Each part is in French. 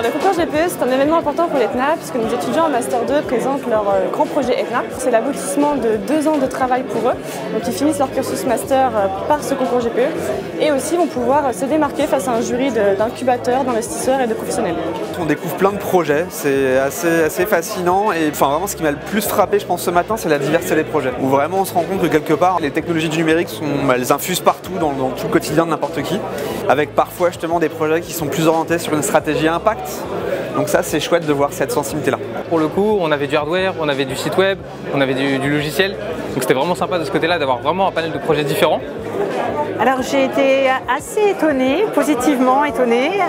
le concours GPE, c'est un événement important pour l'ETNA puisque nos étudiants en Master 2 présentent leur grand projet ETNA. C'est l'aboutissement de 2 ans de travail pour eux. Donc ils finissent leur cursus Master par ce concours GPE et aussi vont pouvoir se démarquer face à un jury d'incubateurs, d'investisseurs et de professionnels. On découvre plein de projets, c'est assez fascinant et vraiment ce qui m'a le plus frappé je pense ce matin c'est la diversité des projets. Où vraiment on se rend compte que quelque part les technologies du numérique elles infusent partout dans tout le quotidien de n'importe qui. Avec parfois justement des projets qui sont plus orientés sur une stratégie impact. Donc ça c'est chouette de voir cette sensibilité-là. Pour le coup, on avait du hardware, on avait du site web, on avait du logiciel. Donc c'était vraiment sympa de ce côté-là d'avoir vraiment un panel de projets différents. Alors j'ai été assez étonnée, positivement étonnée.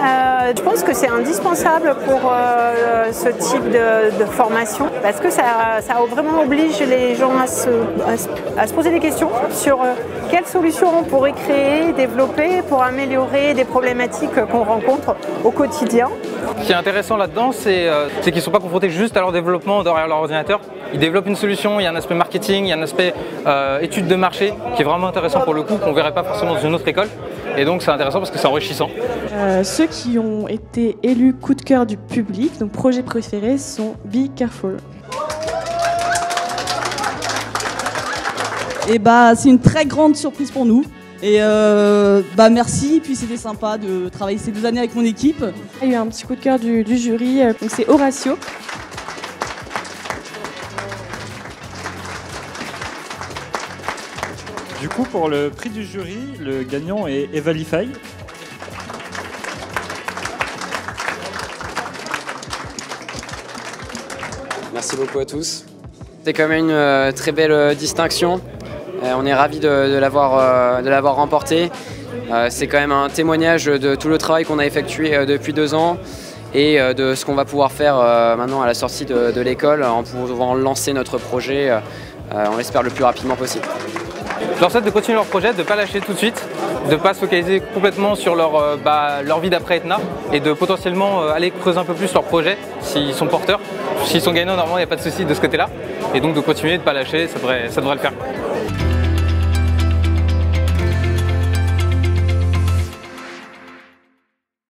Je pense que c'est indispensable pour ce type de formation parce que ça vraiment oblige les gens à se poser des questions sur quelles solutions on pourrait créer, développer pour améliorer des problématiques qu'on rencontre au quotidien. Ce qui est intéressant là-dedans, c'est qu'ils ne sont pas confrontés juste à leur développement derrière leur ordinateur. Ils développent une solution, il y a un aspect marketing, il y a un aspect étude de marché qui est vraiment intéressant pour le coup, qu'on ne verrait pas forcément dans une autre école. Et donc c'est intéressant parce que c'est enrichissant. Ceux qui ont été élus coup de cœur du public, donc projet préféré, sont Be Careful. Et c'est une très grande surprise pour nous. Et merci, puis c'était sympa de travailler ces 2 années avec mon équipe. Il y a eu un petit coup de cœur du jury, donc c'est Horatio. Du coup, pour le prix du jury, le gagnant est Evalify. Merci beaucoup à tous. C'était quand même une très belle distinction. On est ravis de l'avoir remporté. C'est quand même un témoignage de tout le travail qu'on a effectué depuis 2 ans et de ce qu'on va pouvoir faire maintenant à la sortie de l'école en pouvant lancer notre projet, on l'espère le plus rapidement possible. Je leur souhaite de continuer leur projet, de ne pas lâcher tout de suite, de ne pas se focaliser complètement sur leur vie d'après ETNA et de potentiellement aller creuser un peu plus leur projet s'ils sont porteurs. S'ils sont gagnants, normalement il n'y a pas de souci de ce côté-là. Et donc de continuer, de ne pas lâcher, ça devrait le faire.